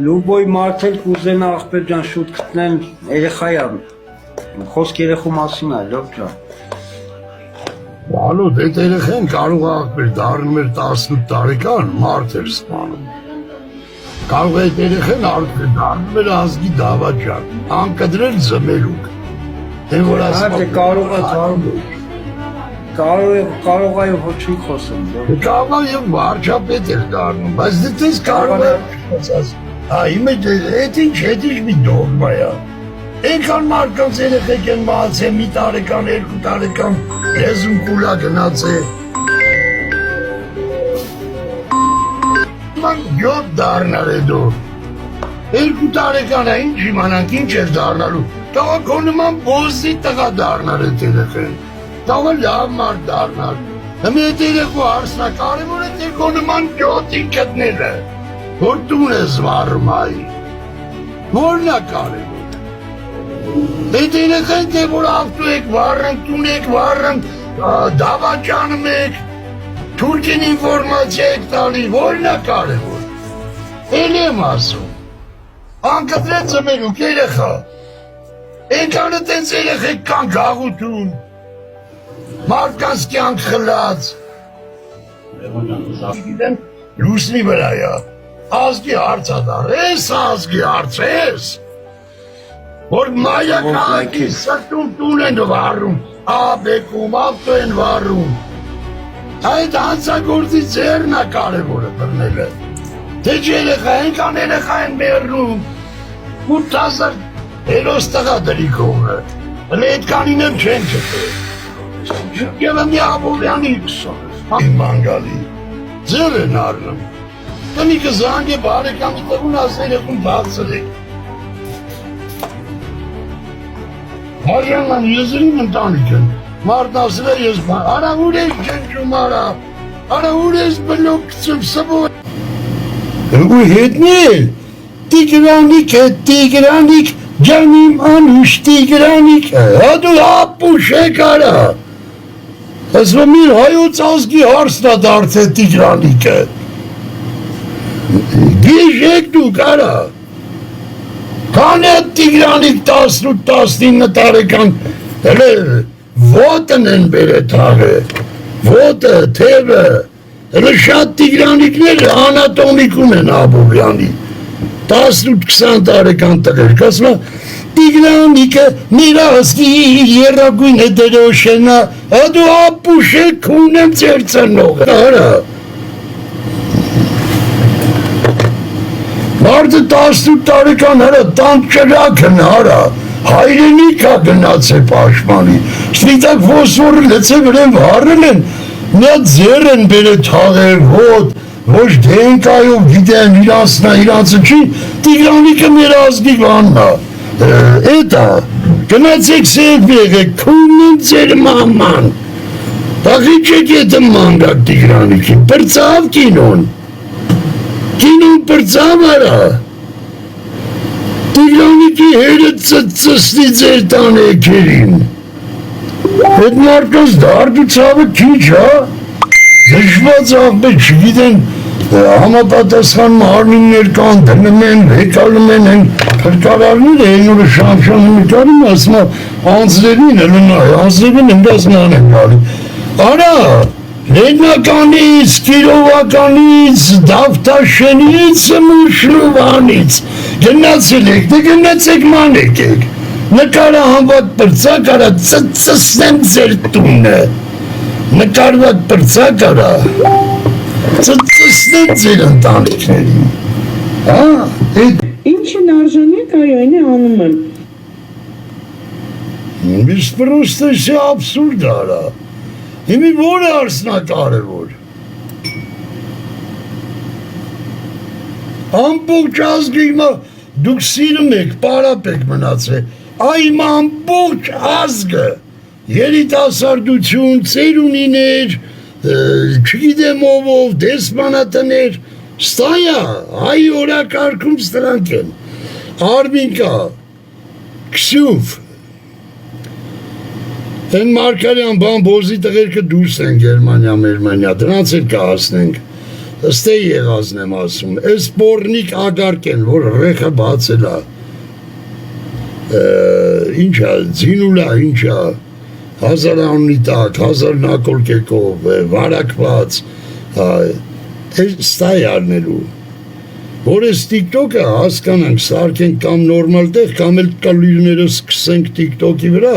Լուբոյ մարդել կուզենա աղբեր ջան շուտ գտնեն երեխայա խոսք երեխու մասին է լավ ջան Ալո դե երեխան կարող է աղբեր դառնում էր 18 տարեկան մարդ էր սպանում կարող է երեխան աղբեր դառնում էր ազգի դավաճան անկտրել զմերուկ դեն որ ասում կարող է ոչինչ խոսում կարող է եւ վարչապետ էր դառնում բայց դες կարող է Այմե այդ ինչ մի դոգմա է Այնքան մարդկանց երեխեք են մահացել մի տարեկան, 2 տարեկան լեզուն կուլա գնաց է Ման 7 դառնալ է դու 2 տարեկան է ինչ իմանանք ինչ էր դառնալու Տաղա քո նման բոզի տղա դառնալ է երեխեն Տաղա լավ մարդ դառնալ Հմի այդ երեխու հարցնա կարևոր է թե քո նման 7-ին գտնելը Որ տուն ես վարում այ Որն է կարևոր Այդ երեխեն թե որ ավտո եք վարում, տուն եք վարում, դավաճանում եք, թուրքին ինվորմացիա եք տալի, որն է կարևոր Էլ եմ ասում Անկտրեց զմերուկ երեխա Ենքանը տենց երեխեք կան գաղութում Մարդկանց կյանք խլած Լուսնի վրա է Ազգի հարցա դար, ես ազգի հարց ես Որ մայա կաղաքի սրտում տուն են վարում, աբեկում, ավտո են վարում Այդ հանցագործի ձերն է կարևորը բրնելը Թե երեխա ենքան երեխա են մերնում 8000 հերոս տղա դրի կողը Հլի այդ կանին եմ չեն չտել Եվ մի աբովյանի մանգալի ձեր են արնում Տնիկը զանգ է բարեկամի տղուն ասել եղում բացր եք Հարյանան եզրին ընտանիք են Մարդն ասել է ես արա ուր ես ջնջում արա ուր ես բլոկ կծում սբոր Ու հետնել Տիգրանիկ է տիգրանիկ ջանիմ անուշ տիգրանիկ Հադու ապուշ եք արա Ասվում իր հայոց ազգի հարցն է դարձել տիգրանիկը Գիշ եք դուք արա Կան է տիգրանիկ 18-19 տարեկան Հելե ոտն են բեր է թաղը Ոտը, թևը Հելե շատ տիգրանիկներ անատոմիկում են աբովյանի 18-20 տարեկան տղեր Կասմա տիգրանիկը մեր ազգի երագույն է դրոշենա Հադու ապուշ եք ունեմ ձեր ծնողը Արա Մարդը 18 տարեկան հրա տանք ճրակն արա, հայրենիք է գնաց է պաշմանի, սպիտակ ոսորը լծե վրեն վարել են, միա ձեր են բերը թաղեր, ոտ, ոչ դենկայով գիտեն իրանցնա, իրանցը չի, տիգրանիկը մեր ազգի վաննա, էտա, գնացեք սեկ բեղեք, կունին ձեր մաման, տաղի չեք ետ մանգակ տիգրանիկին, պրծավ կինոն, Կինոն պրծավ արա Տիգրանիկի հերը ծծսնի ձեր տանեքերին Հետ մարդոց դարդու ծավը քիչ հա Դժված աղբեր չգիտեն Համապատասխան մարմիններ կան դնում են, վեկալում են Փրկարարներ են ուրը շամշան նկարում ասմա անձրևին անձրևին ընդասման են գալի Արա Լեդնականից, կիրովականից, դավտաշենից, մուշլուվանից Գնացել եք, դե գնացեք մանեք եք Նկարը համվատ պրծակ արա, ծծսնեմ ձեր տունը Նկարվատ պրծակ արա, ծծսնեմ ձեր ընտանիքներին Ինչին արժանի է կայոյն է անում եմ Միշտ պրոստ է աբսուրդ արա Հիմի որ է արսնա կարևոր Ամբողջ ազգը հիմա դուք սիրում եք, պարապ եք մնացել Այմ ամբողջ ազգը երիտասարդություն, ծերունիներ, չգիտեմ ով, դեսպանատներ Ստայա, հայ օրակարգում ստրանք են Արմինկա, Քսյուվ Են Մարկարյան բան բոզի տղերքը դուրս են Գերմանիա, Մերմանիա, դրանց էլ կահասնենք Ստե եղածն եմ ասում, այս բորնիկ ագարկ են, որ ռեխը բացել է, ինչա, ձինուլա, ինչա, 1000 անունի տակ, 1000 նակոլկեկով, վարակված, ստա է արնելու, որ այս տիկտոկը հասկանանք, սարքենք կամ նորմալ տեղ, կամ էլ կալիրները սկսենք տիկտոկի վրա,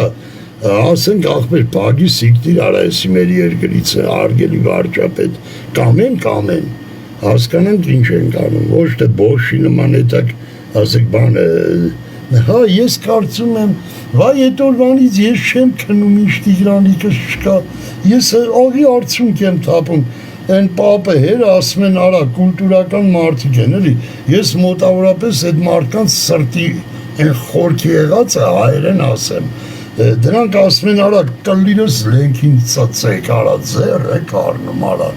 ասենք աղբեր բագի սիկտիր արայսի մեր երկրից է, արգելի վարճապետ, կամեն, հասկանանք ինչ ենք անում, ոչ թե բոշի նման հետակ, ասեք բան, հա, ես կարծում եմ, վայ էտ օրվանից ես չեմ քնում ինչ Տիգրանիկս չկա, ես աղի արդյունք եմ թապում, են պապը հեր ասում են արա, կուլտուրական մարդիկ են, էլի, ես մոտավորապես այդ մարդկանց սրտի են խորքի եղածը հայերեն ասեմ, դրանք ասում են արա, կլիրս լենքին ծծեք, արա, ձեր եք արնում, արա,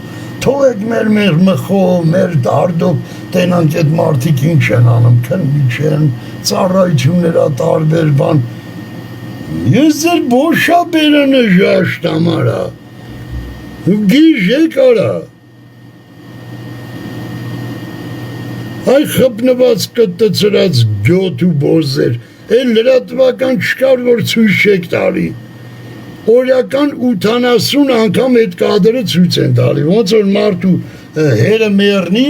թողեք մեր մխով, մեր դարդով, տենանք այդ մարդիկ ինչ են անում, քննի չեն, ծառայություներա տարբեր բան, ես ձեր բոշաբերանը ժաշտամ, արա, գիժ եք, արա, այ խպնված կտծրած գյոտ ու բոզեր, էլ լրատվական չկար, որ ցույց չեք տալի, օրյական 80 անգամ այդ կադրը ցույց են տալի, ոնց որ մարդու հերը մեռնի,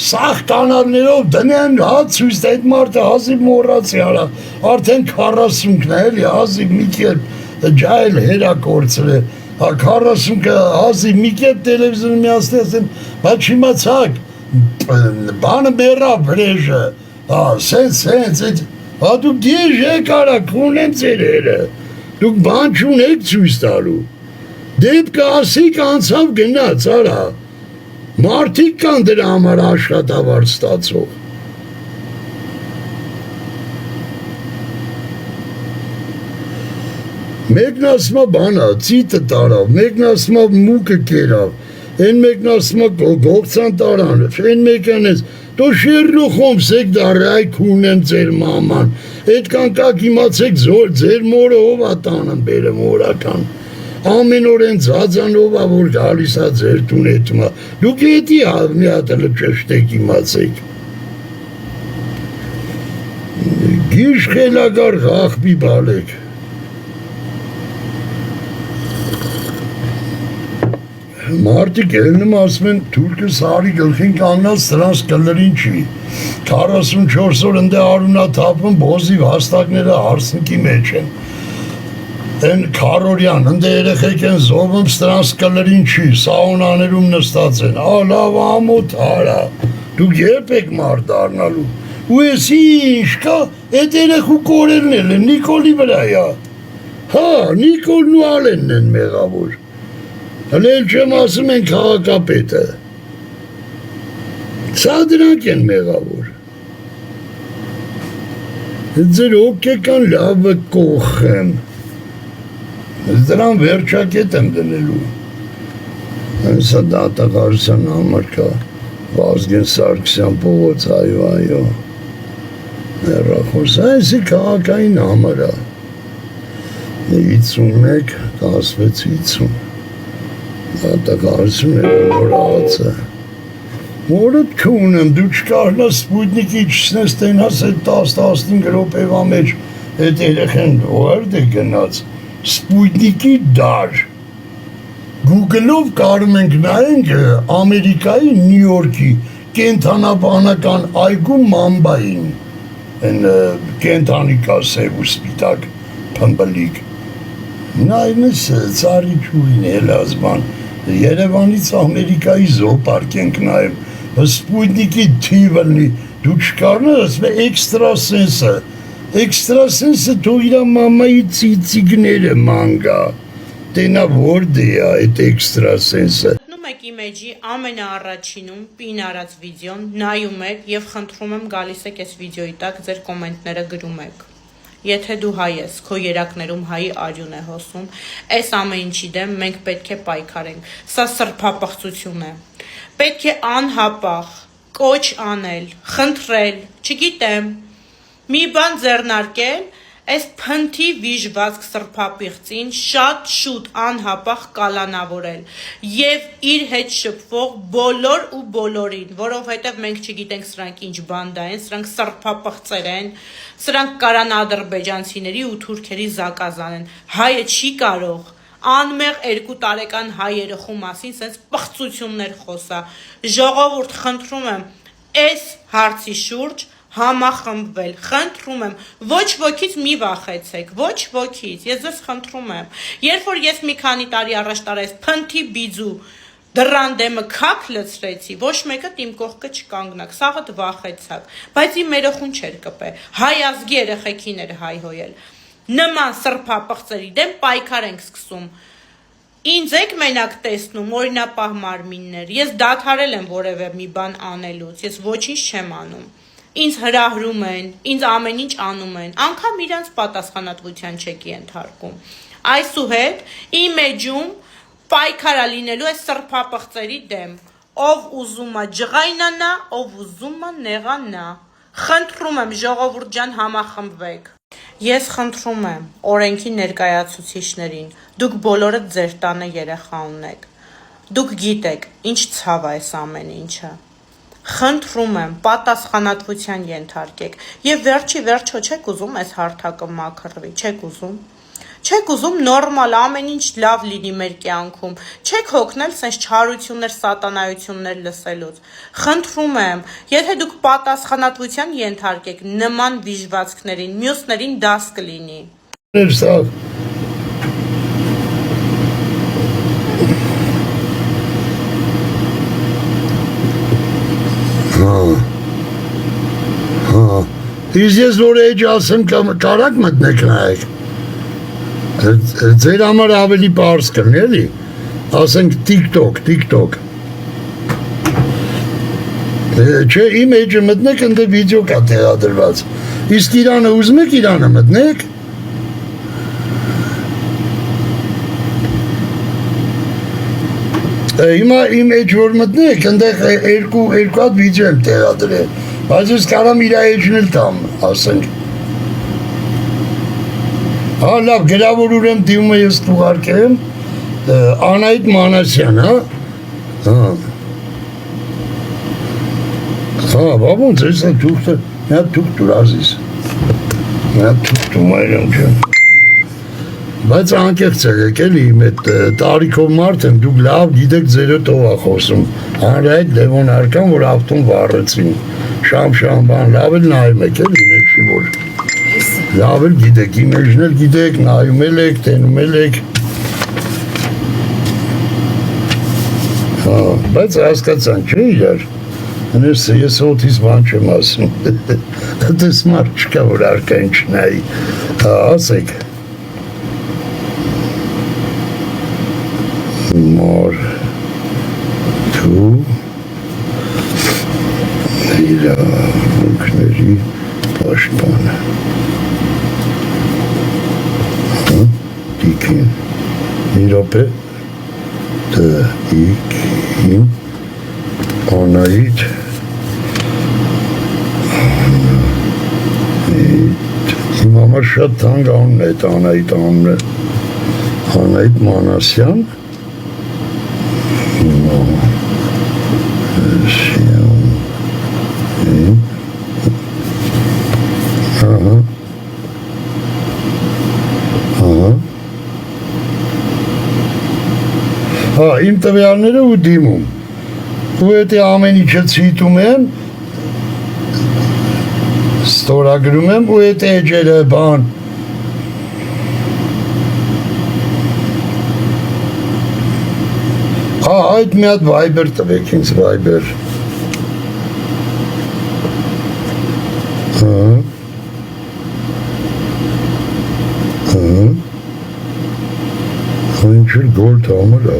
սաղ կանալներով դնեն, հա ցույց տա, այդ մարդը հազիվ մոռացի արա, արդեն 40-ն է, էլի, հազիվ մի կերպ ջայլ հերա կորցրել է, 40-ը հազիվ մի կերպ տելևիզիոն միացնի, ասեն, բայց չիմացակ, բանը մեռա վրեժը, սենց, հա դուք գիժ եք արա, քունեն ձեր հերը, դուք բան չունեք ցույց տալու, դեպքը ասիկ անցավ գնաց, արա, մարդիկ կան դրա համար աշխատավարձ ստացող, մեկն ասմա բանա, ծիտը տարավ, մեկն ասմա մուկը կերավ, են մեկն ասմա գողցան տարան, են մեկն ես, դո շերլուխում սեք դարայ քունեմ ձեր մաման, այդ կանկակ իմացեք ձեր մորը ով ատանն բերեմ օրական, ամեն օր են ձածանով որ գալիս է ձեր տուն հետմա, դուք էտի մի հատը լճշտեք իմացեք, գիշ խելագար խախբի բալեք, մարդիկ ելնում ասում են թուրքը սարի գլխին կանգնած սրանց կլրին չի, 44 օր ընդ արունա թափում բոզիվ հաստակները հարսնքի մեջ են, են քարորյան, ընդ երեխեք են զովում սրանց կլրին չի, սաունաներում նստած են, լավ ամոթ արա, դուք երբ եք մարդ դառնալու, ու եսի ինչ կա, այդ երեխու կորերն էլ են, Նիկոլի վրայա, հա, Նիկոլն ու Ալենն են մեղավոր, հլել չեմ ասում են քաղաքապետը, սա դրանք են մեղավոր, ձեր օգեկան լավը կողեմ, դրան վերջակետ եմ դնելու, սա դատաղարության համար կա, Վազգեն Սարգսյան փողոց, այո, հեռախոս, այսի քաղաքային համար է, 51, 16, 50, դատաղարություն է նորացը, մորդ քունեմ, դու չկարնա սպույտնիկի չսնես տենաս այդ 10-15 րոպեվա մեջ այդ երեխեն որդ է գնաց, սպույտնիկի դար, Google-ով կարում ենք նայենք Ամերիկայի Նյու Յորքի կենթանաբանական այգու մամբային, են կենթանիկա սև ու սպիտակ փմբլիկ, նայնս ծարի չույն էլազման, Երևանից Ամերիկայի զոպարկ ենք նայում, սպույտնիկի թիվլնի, դու չկարնա, ասում է էքստրասենսը թող իրա մամայի ծիծիգները մանգա, տենա որդ է այդ էքստրասենսը։ Նում եք իմեջի ամենաառաջինում պին արած վիդեոն, նայում եք և խնդրում եմ գալիս եք այս վիդեոյի տակ ձեր կոմենտները գրում եք։ Եթե դու հայ ես, քո երակներում հայի արյուն է հոսում, այս ամեն ինչի դեմ մենք պետք է պայքարենք, սա սրբապղծություն է, պետք է անհապաղ, կոչ անել, խնդրել, չգիտեմ, մի բան ձեռնարկել, Այս փնթի վիժվածք սրբապիղծին շատ շուտ անհապաղ կալանավորել եւ իր հետ շփվող բոլոր ու բոլորին, որովհետեւ մենք չգիտենք սրանք ինչ բանդա են, սրանք սրբապղծեր են, սրանք կարան ադրբեջանցիների ու թուրքերի զակազան են։ Հայը չի կարող անմեղ 2 տարեկան հայ երեխու մասին սենց պղծություններ խոսա։ Ժողովուրդ, խնդրում եմ, այս հարցի շուրջ համախմբվել, խնդրում եմ, ոչ ոքից մի վախեցեք, ոչ ոքից, ես ձեզ խնդրում եմ, երբ որ ես մի քանի տարի առաջ տարես փնթի բիձու դռան դեմը քաք լցրեցի, ոչ մեկը իմ կողքը չկանգնակ, սաղդ վախեցակ, բայց իմ երեխուն չէր կպե, հայ ազգի երեխեքին էր հայհոյել, նման սրբապղծերի դեմ պայքար ենք սկսում, ինձ եք մենակ տեսնում օրինապահ մարմիններ, ես դադարել եմ որևէ մի բան անելուց, ես ոչինչ չեմ անում, ինձ հրահրում են, ինձ ամեն ինչ անում են, անգամ իրանց պատասխանատվության չեք ենթարկում, այսուհետ իմ էջում պայքարա լինելու է սրբապղծերի դեմ, ով ուզում է ջղայնանա, ով ուզում է նեղանա, խնդրում եմ ժողովուրդ ջան համախմբվեք, ես խնդրում եմ օրենքի ներկայացուցիչներին, դուք բոլորը ձեր տանը երեխա ունեք, դուք գիտեք ինչ ցավ է այս ամեն ինչը, խնդրում եմ պատասխանատվության ենթարկեք եւ վերջի վերջո չեք ուզում այս հարթակը մաքրվի, չեք ուզում նորմալ ամեն ինչ լավ լինի մեր կյանքում, չեք հոգնել սենց չարություններ, սատանայություններ լսելուց, խնդրում եմ, եթե դուք պատասխանատվության ենթարկեք նման վիժվածքներին, մյուսներին դաս կլինի։ Իսկ ես որ էջ ասեմ կարակ մտնեք նայեք, ձեր համար ավելի պարզ կլինի էլի, ասենք TikTok, չէ իմ էջը մտնեք ընդ վիդեո կա տեղադրված, իսկ Իրանը ուզում եք Իրանը մտնեք, հիմա իմ էջ որ մտնեք ընդեղ երկու հատ վիդեո եմ տեղադրել, բայց ես կարամ իր էջն էլ տամ, ասենք, հա լավ գրավոր ուրեմ դիմում ես թուղարկեմ, Անահիտ Մանասյան, հա, բաբոնց ես թուղթը, նա թուղթ դուր ազիս, նա թուղթ դում այրեմ չեմ, բայց անկեղծ եղեք էլի իմ այդ տարիքով մարդ եմ, դուք լավ գիտեք ձերը տող է խոսում, հանրայդ Լևոն Արկան, որ ավտոն վառեցին, շամ բան, լավ էլ նայում եք էլի, ներշի որ, լավ էլ գիտեք, իմ էջն էլ գիտեք, նայում էլ եք, տենում էլ եք, բայց հասկացան չէ իրար, ես հոտից բան չեմ ասում, դες մարդ չկա, որ Արկան չնայի, ասեք, մոր թու իրավունքների պաշտպանը դիքին մի րոպե դիքին Անահիտ իմ համար շատ թանկ անուն է այդ Անահիտ անունը Անահիտ Մանասյան իմ տվյալները ու դիմում ու էտի ամեն ինչը ցույցում եմ ստորագրում եմ ու էտի էջերը բան այդ մի հատ Viber տվեք ինձ Viber ինչ գոլդ համարա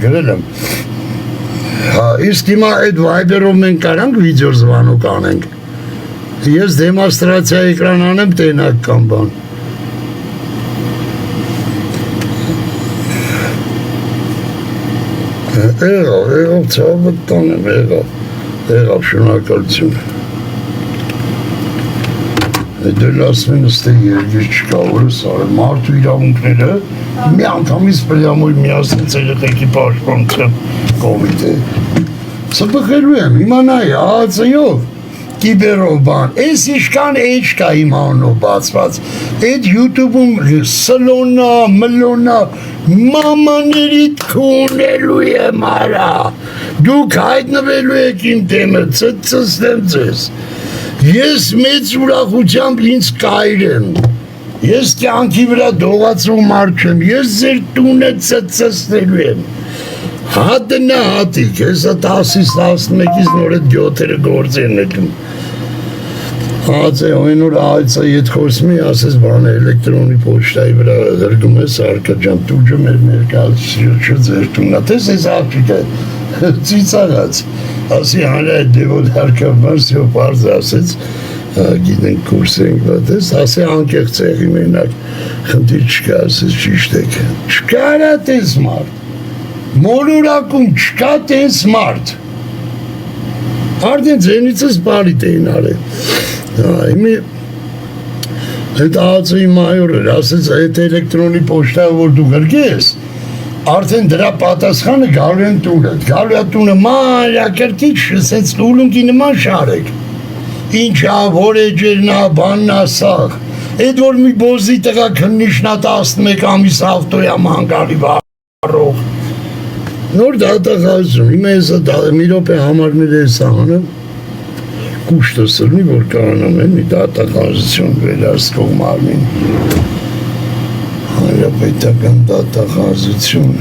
գրել եմ իսկ հիմա այդ Viber-ով մենք կարանք վիդեո զվանոք անենք ես դեմոնստրացիա էկրան անեմ տենակ կամ բան եղավ ցավը տանեմ եղավ շնորհակալություն Դել ասում են ըստ երկիր չկա, որը սարը մարդու իրավունքները մի անդամից պրյամոյ միասնից երեխեքի պաշտպանության կոմիտե։ Սպխելու եմ, իմանայի, ԱԱՑ-ով, կիբերով բան, ես իշկան էջ կա իմ անով բացված, էդ յութուբում սլոնա, մլոնա, մամաներիդ քունելու եմ արա, դուք հայտնվելու եք իմ դեմը, ծծստեմ ձեզ, ես մեծ ուրախությամբ ինձ կայր եմ, ես կյանքի վրա դողացող մարդ չեմ, ես ձեր տունը ծծստելու եմ, հատնա հատիկ, հեսա 10-ից 11-ից նոր էդ 7-երը գործ են եկում, Ացե այնօր այցը ետ խոսմի, ասես բանը էլեկտրոնի պոչտայի վրա հրգում ես արկա ջան, տուջը մեր ներկայացիոչը ձեր տունա, տես ես աղջիկը ծիծաղաց, ասի հանա այդ դևոտ հարկավար սյո պարզ ասեց, գիտենք կուրս ենք վատես, ասի անկեղ ծեղի մենակ, խնդիր չկա, ասես ճիշտ եք, չկա արա տես մարդ, մոլորակում չկա տես մարդ, արդեն ձենիցս բարիտ էին արել, Իմի այդ ԱԱՑ-ի մայորը ասեց այդ էլեկտրոնի պոչտայով որ դու գրկես, արդեն դրա պատասխանը գալու են տունը, գալու է տունը մանրակրկիչ, սենց ուլունքի նման շարեք, ինչա, որ էջերնա, բաննա սաղ, այդ որ մի բոզի տղա քննիշնա 11 ամիս ավտոյա մանգալի վարող, նոր դատախազում, իմը եսա մի ռոպե համարներ ես անը, կուշտը սրնի, որ կանամ են մի դատախազություն վերարսկող մարմին, հանրապետական դատախազություն,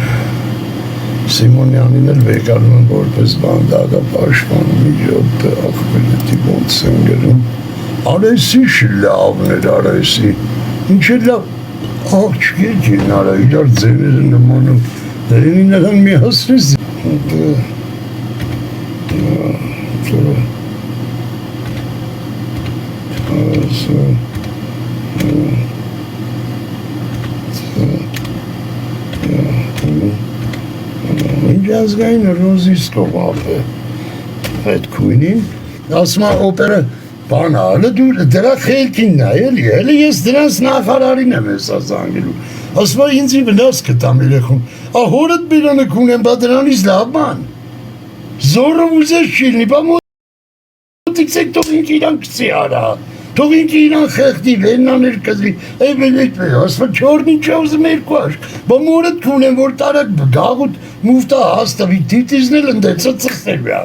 Սիմոնյանին էլ վեկանում են որպես բանդագապաշպանում, մի ժոպ աղբելետի ոնց են գրում, արեսի շլավն էր արեսի, ինչ է լավ, աղջկեր կին արա, իրար ձեները նմանում, դերինի նրան մի հասրես, Ինչ ազգային ռոզիստով ապե այդ կույնին, ասմա օպերը բան ալը դրա խելքինն է, էլի ես դրանց նախարարին եմ ես ազանգելու, ասմա ինձի վնաս կտամ երեխուն, հորդ բիրանը կունեմ, բա դրանից լավ ման, զորը ուզես չիլնի, բա մոտիքս եք թող ինք իրան կծի արա, թող ինք իրան խեղդի, վեննաներ կզվի, ասմա չորնին չավզը մերկու աշկ, բա մորդ կունեմ, որ տարակ գաղուտ մուվտա հաստավի, տիտիզն էլ ընդեցը ծխտելու է,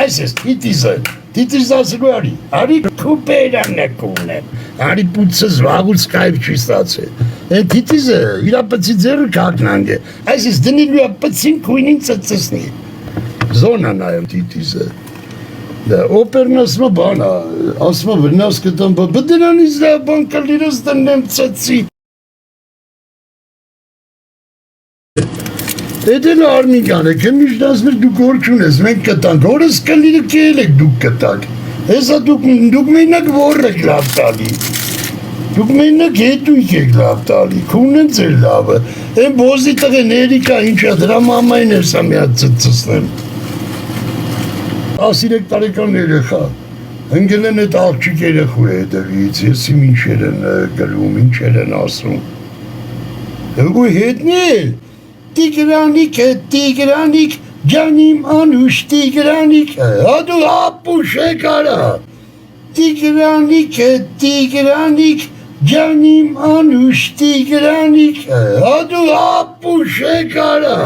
այս ես տիտիզը, տիտիզ ասելու արի, արի կուպերանն է կունեմ, արի պուծը զվաղուց կայվ չի ստացել, են տիտիզը իրա պծի ձերը կակնանք է, այս ես դնիլու է պծին կույնին ծծսնի, զոնա նայում տիտիզը, օպերն ասմա բան, ասմա վնաս կտամ, բդրանից դա բան կլիրս դնեմ ծծի, Էդ էլ արմիկան է, կմիշտ ասմեր դուք որ չունես, մենք կտանք, որս կլիրը կել եք դուք կտանք, հեսա դուք մենակ որ եք լավ տալի, դուք մենակ հետույք եք լավ տալի, քունն ձեր լավը, են բոզի տղեների կա ինչա, դրա մամային էր սա միատ ծծսնեմ, 13 տարեկան երեխա, ընգել են էդ աղջիկ երեխու հետևից, ես իմ ինչեր են գրում, ինչեր են ասում, ու հետնել, Տիգրանիկ, ջանիմ անուշ տիգրանիկ, հադու ապուշ եք արա, Տիգրանիկ, ջանիմ անուշ տիգրանիկ, հադու ապուշ եք արա,